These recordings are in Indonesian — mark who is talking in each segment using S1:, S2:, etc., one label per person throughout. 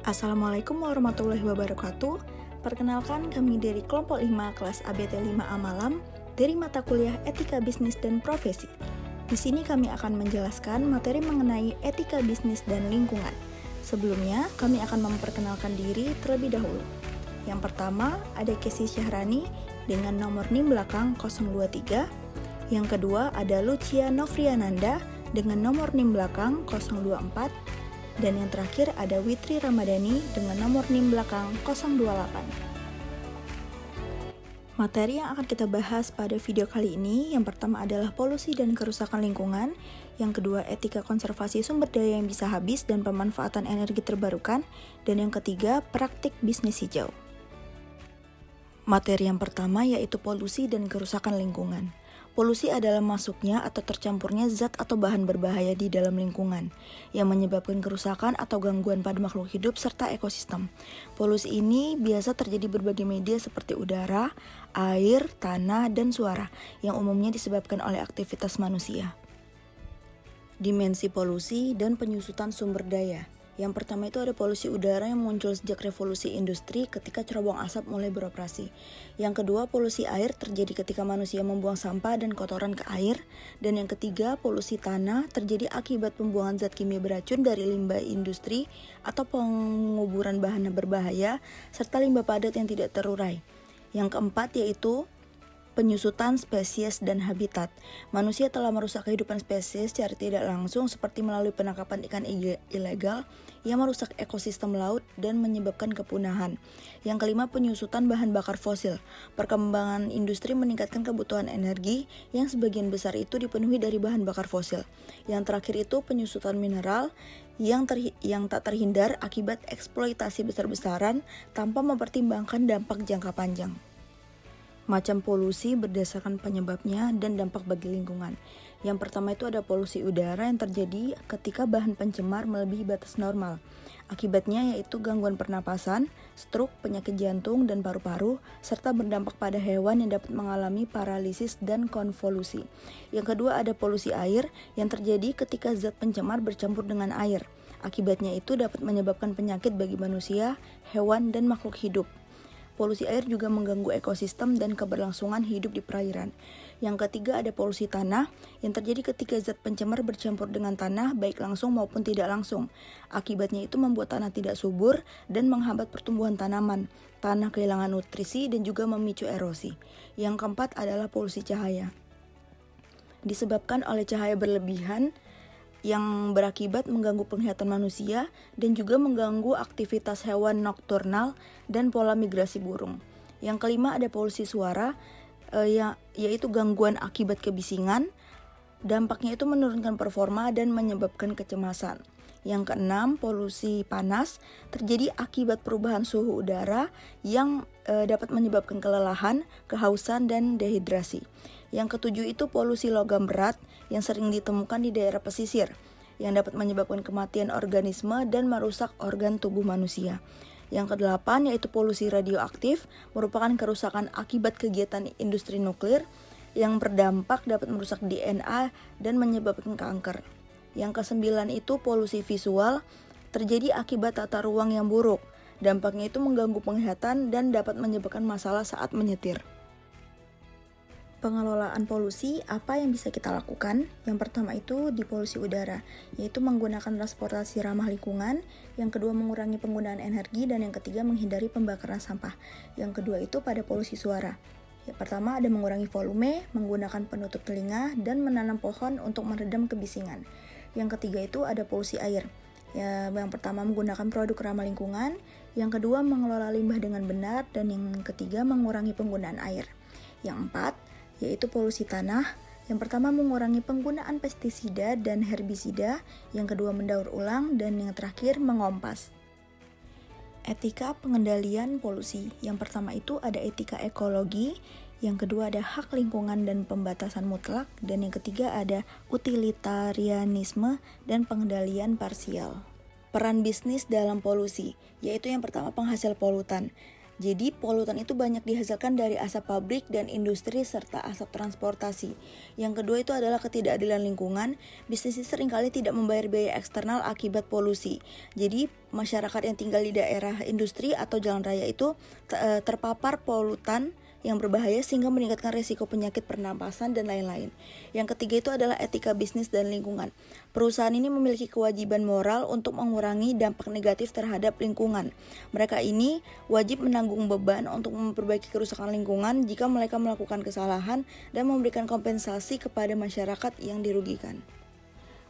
S1: Assalamualaikum warahmatullahi wabarakatuh. Perkenalkan, kami dari kelompok 5 kelas ABT 5A Malam dari mata kuliah Etika Bisnis dan Profesi. Di sini kami akan menjelaskan materi mengenai etika bisnis dan lingkungan. Sebelumnya, kami akan memperkenalkan diri terlebih dahulu. Yang pertama, ada Kesi Syahrani dengan nomor NIM belakang 023. Yang kedua, ada Lucia Novriananda dengan nomor NIM belakang 024. Dan yang terakhir ada Witri Ramadhani dengan nomor NIM belakang 028. Materi yang akan kita bahas pada video kali ini, yang pertama adalah polusi dan kerusakan lingkungan, yang kedua etika konservasi sumber daya yang bisa habis dan pemanfaatan energi terbarukan, dan yang ketiga praktik bisnis hijau. Materi yang pertama yaitu polusi dan kerusakan lingkungan. Polusi adalah masuknya atau tercampurnya zat atau bahan berbahaya di dalam lingkungan yang menyebabkan kerusakan atau gangguan pada makhluk hidup serta ekosistem. Polusi ini biasa terjadi berbagai media seperti udara, air, tanah, dan suara yang umumnya disebabkan oleh aktivitas manusia. Dimensi polusi dan penyusutan sumber daya. Yang pertama itu ada polusi udara yang muncul sejak revolusi industri ketika cerobong asap mulai beroperasi. Yang kedua, polusi air terjadi ketika manusia membuang sampah dan kotoran ke air. Dan yang ketiga, polusi tanah terjadi akibat pembuangan zat kimia beracun dari limbah industri atau penguburan bahan berbahaya serta limbah padat yang tidak terurai. Yang keempat yaitu penyusutan spesies dan habitat. Manusia telah merusak kehidupan spesies secara tidak langsung seperti melalui penangkapan ikan ilegal yang merusak ekosistem laut dan menyebabkan kepunahan. Yang kelima, penyusutan bahan bakar fosil. Perkembangan industri meningkatkan kebutuhan energi yang sebagian besar itu dipenuhi dari bahan bakar fosil. Yang terakhir itu penyusutan mineral yang tak terhindar akibat eksploitasi besar-besaran tanpa mempertimbangkan dampak jangka panjang. Macam polusi berdasarkan penyebabnya dan dampak bagi lingkungan. Yang pertama itu ada polusi udara yang terjadi ketika bahan pencemar melebihi batas normal. Akibatnya yaitu gangguan pernapasan, stroke, penyakit jantung dan paru-paru, serta berdampak pada hewan yang dapat mengalami paralisis dan konvolusi. Yang kedua ada polusi air yang terjadi ketika zat pencemar bercampur dengan air. Akibatnya itu dapat menyebabkan penyakit bagi manusia, hewan, dan makhluk hidup. Polusi air juga mengganggu ekosistem dan keberlangsungan hidup di perairan. Yang ketiga ada polusi tanah yang terjadi ketika zat pencemar bercampur dengan tanah baik langsung maupun tidak langsung. Akibatnya itu membuat tanah tidak subur dan menghambat pertumbuhan tanaman. Tanah kehilangan nutrisi dan juga memicu erosi. Yang keempat adalah polusi cahaya. Disebabkan oleh cahaya berlebihan yang berakibat mengganggu penglihatan manusia dan juga mengganggu aktivitas hewan nokturnal dan pola migrasi burung. Yang kelima ada polusi suara, yaitu gangguan akibat kebisingan. Dampaknya itu menurunkan performa dan menyebabkan kecemasan. Yang keenam, polusi panas terjadi akibat perubahan suhu udara yang dapat menyebabkan kelelahan, kehausan, dan dehidrasi. Yang ketujuh itu polusi logam berat yang sering ditemukan di daerah pesisir yang dapat menyebabkan kematian organisme dan merusak organ tubuh manusia. Yang kedelapan yaitu polusi radioaktif, merupakan kerusakan akibat kegiatan industri nuklir yang berdampak dapat merusak DNA dan menyebabkan kanker. Yang kesembilan itu polusi visual, terjadi akibat tata ruang yang buruk. Dampaknya itu mengganggu penglihatan dan dapat menyebabkan masalah saat menyetir. Pengelolaan polusi, apa yang bisa kita lakukan? Yang pertama itu di polusi udara, yaitu menggunakan transportasi ramah lingkungan. Yang kedua mengurangi penggunaan energi, dan yang ketiga menghindari pembakaran sampah. Yang kedua itu pada polusi suara. Yang pertama ada mengurangi volume, menggunakan penutup telinga, dan menanam pohon untuk meredam kebisingan. Yang ketiga itu ada polusi air. Yang pertama menggunakan produk ramah lingkungan, yang kedua mengelola limbah dengan benar, dan yang ketiga mengurangi penggunaan air. Yang empat yaitu polusi tanah. Yang pertama mengurangi penggunaan pestisida dan herbisida, yang kedua mendaur ulang, dan yang terakhir mengompas. Etika pengendalian polusi. Yang pertama itu ada etika ekologi, yang kedua ada hak lingkungan dan pembatasan mutlak, dan yang ketiga ada utilitarianisme dan pengendalian parsial. Peran bisnis dalam polusi, yaitu yang pertama penghasil polutan. Jadi polutan itu banyak dihasilkan dari asap pabrik dan industri serta asap transportasi. Yang kedua itu adalah ketidakadilan lingkungan. Bisnis seringkali tidak membayar biaya eksternal akibat polusi. Jadi masyarakat yang tinggal di daerah industri atau jalan raya itu terpapar polutan yang berbahaya sehingga meningkatkan risiko penyakit pernapasan dan lain-lain. Yang ketiga itu adalah etika bisnis dan lingkungan. Perusahaan ini memiliki kewajiban moral untuk mengurangi dampak negatif terhadap lingkungan. Mereka ini wajib menanggung beban untuk memperbaiki kerusakan lingkungan jika mereka melakukan kesalahan dan memberikan kompensasi kepada masyarakat yang dirugikan.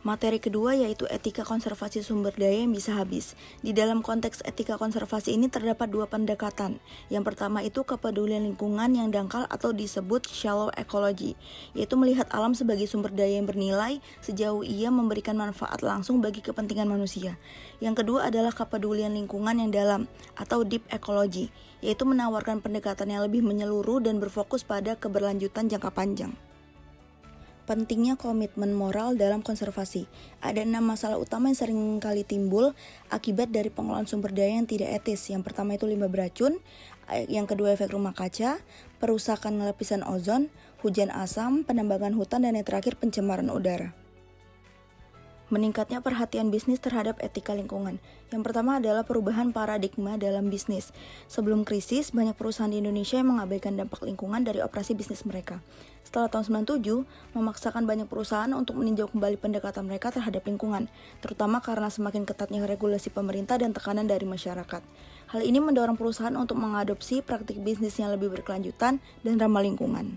S1: Materi kedua yaitu etika konservasi sumber daya yang bisa habis. Di dalam konteks etika konservasi ini terdapat dua pendekatan. Yang pertama itu kepedulian lingkungan yang dangkal atau disebut shallow ecology, yaitu melihat alam sebagai sumber daya yang bernilai sejauh ia memberikan manfaat langsung bagi kepentingan manusia. Yang kedua adalah kepedulian lingkungan yang dalam atau deep ecology, yaitu menawarkan pendekatan yang lebih menyeluruh dan berfokus pada keberlanjutan jangka panjang. Pentingnya komitmen moral dalam konservasi. Ada 6 masalah utama yang sering kali timbul akibat dari pengelolaan sumber daya yang tidak etis. Yang pertama itu limbah beracun, yang kedua efek rumah kaca, perusakan lapisan ozon, hujan asam, penambangan hutan, dan yang terakhir pencemaran udara. Meningkatnya perhatian bisnis terhadap etika lingkungan. Yang pertama adalah perubahan paradigma dalam bisnis. Sebelum krisis, banyak perusahaan di Indonesia yang mengabaikan dampak lingkungan dari operasi bisnis mereka. Setelah tahun 97, memaksakan banyak perusahaan untuk meninjau kembali pendekatan mereka terhadap lingkungan, terutama karena semakin ketatnya regulasi pemerintah dan tekanan dari masyarakat. Hal ini mendorong perusahaan untuk mengadopsi praktik bisnis yang lebih berkelanjutan dan ramah lingkungan.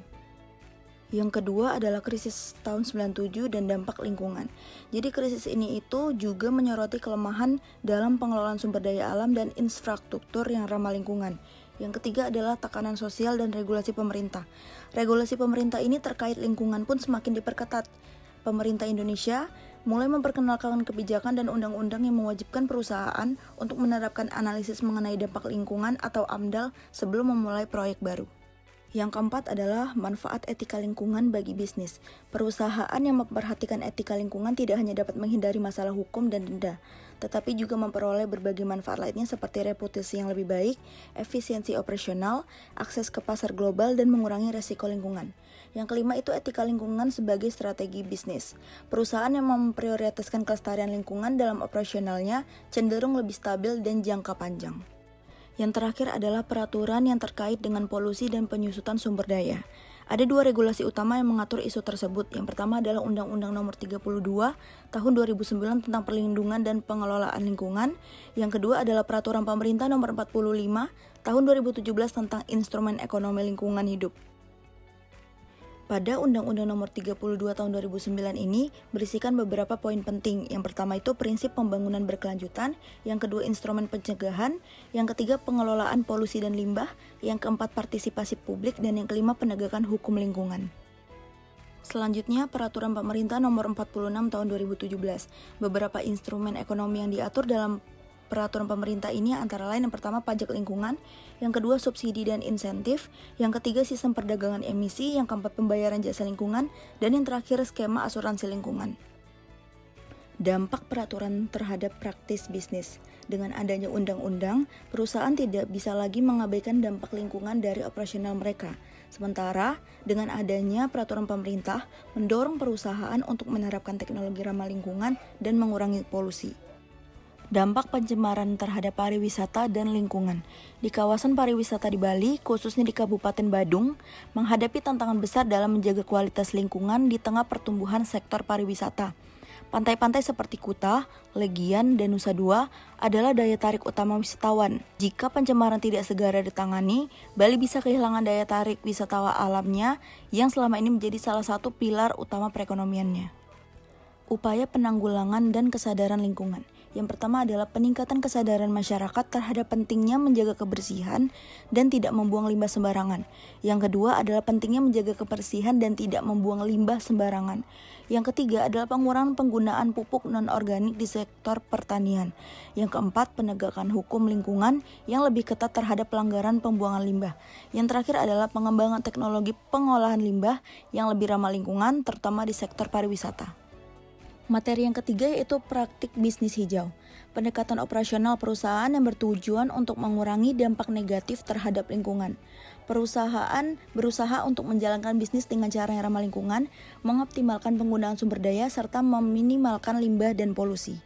S1: Yang kedua adalah krisis tahun 97 dan dampak lingkungan. Jadi krisis ini itu juga menyoroti kelemahan dalam pengelolaan sumber daya alam dan infrastruktur yang ramah lingkungan. Yang ketiga adalah tekanan sosial dan regulasi pemerintah. Regulasi pemerintah ini terkait lingkungan pun semakin diperketat. Pemerintah Indonesia mulai memperkenalkan kebijakan dan undang-undang yang mewajibkan perusahaan untuk menerapkan analisis mengenai dampak lingkungan atau AMDAL sebelum memulai proyek baru. Yang keempat adalah manfaat etika lingkungan bagi bisnis. Perusahaan yang memperhatikan etika lingkungan tidak hanya dapat menghindari masalah hukum dan denda, tetapi juga memperoleh berbagai manfaat lainnya seperti reputasi yang lebih baik, efisiensi operasional, akses ke pasar global, dan mengurangi resiko lingkungan. Yang kelima itu etika lingkungan sebagai strategi bisnis. Perusahaan yang memprioritaskan kelestarian lingkungan dalam operasionalnya cenderung lebih stabil dan jangka panjang. Yang terakhir adalah peraturan yang terkait dengan polusi dan penyusutan sumber daya. Ada 2 regulasi utama yang mengatur isu tersebut. Yang pertama adalah Undang-Undang Nomor 32 Tahun 2009 tentang Perlindungan dan Pengelolaan Lingkungan. Yang kedua adalah Peraturan Pemerintah Nomor 45 Tahun 2017 tentang Instrumen Ekonomi Lingkungan Hidup. Pada Undang-Undang Nomor 32 Tahun 2009 ini berisikan beberapa poin penting. Yang pertama itu prinsip pembangunan berkelanjutan, yang kedua instrumen pencegahan, yang ketiga pengelolaan polusi dan limbah, yang keempat partisipasi publik, dan yang kelima penegakan hukum lingkungan. Selanjutnya, Peraturan Pemerintah Nomor 46 Tahun 2017. Beberapa instrumen ekonomi yang diatur dalam peraturan pemerintah ini antara lain yang pertama pajak lingkungan, yang kedua subsidi dan insentif, yang ketiga sistem perdagangan emisi, yang keempat pembayaran jasa lingkungan, dan yang terakhir skema asuransi lingkungan. Dampak peraturan terhadap praktis bisnis. Dengan adanya undang-undang, perusahaan tidak bisa lagi mengabaikan dampak lingkungan dari operasional mereka. Sementara, dengan adanya peraturan pemerintah, mendorong perusahaan untuk menerapkan teknologi ramah lingkungan dan mengurangi polusi. Dampak pencemaran terhadap pariwisata dan lingkungan. Di kawasan pariwisata di Bali, khususnya di Kabupaten Badung, menghadapi tantangan besar dalam menjaga kualitas lingkungan di tengah pertumbuhan sektor pariwisata. Pantai-pantai seperti Kuta, Legian, dan Nusa Dua adalah daya tarik utama wisatawan. Jika pencemaran tidak segera ditangani, Bali bisa kehilangan daya tarik wisatawan alamnya yang selama ini menjadi salah satu pilar utama perekonomiannya. Upaya penanggulangan dan kesadaran lingkungan. Yang pertama adalah peningkatan kesadaran masyarakat terhadap pentingnya menjaga kebersihan dan tidak membuang limbah sembarangan. Yang kedua adalah pentingnya menjaga kebersihan dan tidak membuang limbah sembarangan. Yang ketiga adalah pengurangan penggunaan pupuk non-organik di sektor pertanian. Yang keempat, penegakan hukum lingkungan yang lebih ketat terhadap pelanggaran pembuangan limbah. Yang terakhir adalah pengembangan teknologi pengolahan limbah yang lebih ramah lingkungan, terutama di sektor pariwisata. Materi yang ketiga yaitu praktik bisnis hijau. Pendekatan operasional perusahaan yang bertujuan untuk mengurangi dampak negatif terhadap lingkungan. Perusahaan berusaha untuk menjalankan bisnis dengan cara yang ramah lingkungan, mengoptimalkan penggunaan sumber daya, serta meminimalkan limbah dan polusi.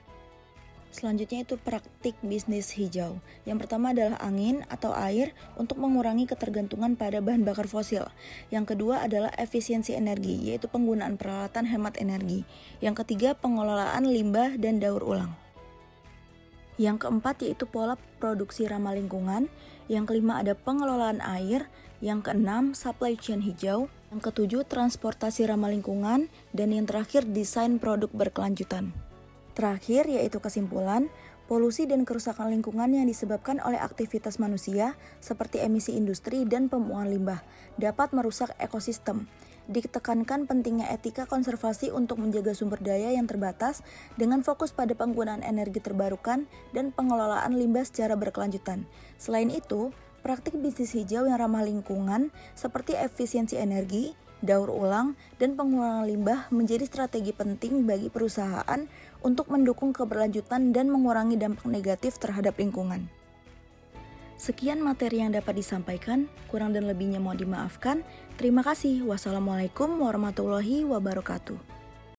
S1: Selanjutnya itu praktik bisnis hijau. Yang pertama adalah angin atau air untuk mengurangi ketergantungan pada bahan bakar fosil. Yang kedua adalah efisiensi energi, yaitu penggunaan peralatan hemat energi. Yang ketiga pengelolaan limbah dan daur ulang. Yang keempat yaitu pola produksi ramah lingkungan. Yang kelima ada pengelolaan air. Yang keenam supply chain hijau. Yang ketujuh transportasi ramah lingkungan. Dan yang terakhir desain produk berkelanjutan. Terakhir yaitu kesimpulan, polusi dan kerusakan lingkungan yang disebabkan oleh aktivitas manusia seperti emisi industri dan pembuangan limbah dapat merusak ekosistem. Ditekankan pentingnya etika konservasi untuk menjaga sumber daya yang terbatas dengan fokus pada penggunaan energi terbarukan dan pengelolaan limbah secara berkelanjutan. Selain itu, praktik bisnis hijau yang ramah lingkungan seperti efisiensi energi, daur ulang, dan pengurangan limbah menjadi strategi penting bagi perusahaan untuk mendukung keberlanjutan dan mengurangi dampak negatif terhadap lingkungan. Sekian materi yang dapat disampaikan, kurang dan lebihnya mohon dimaafkan. Terima kasih. Wassalamualaikum warahmatullahi wabarakatuh.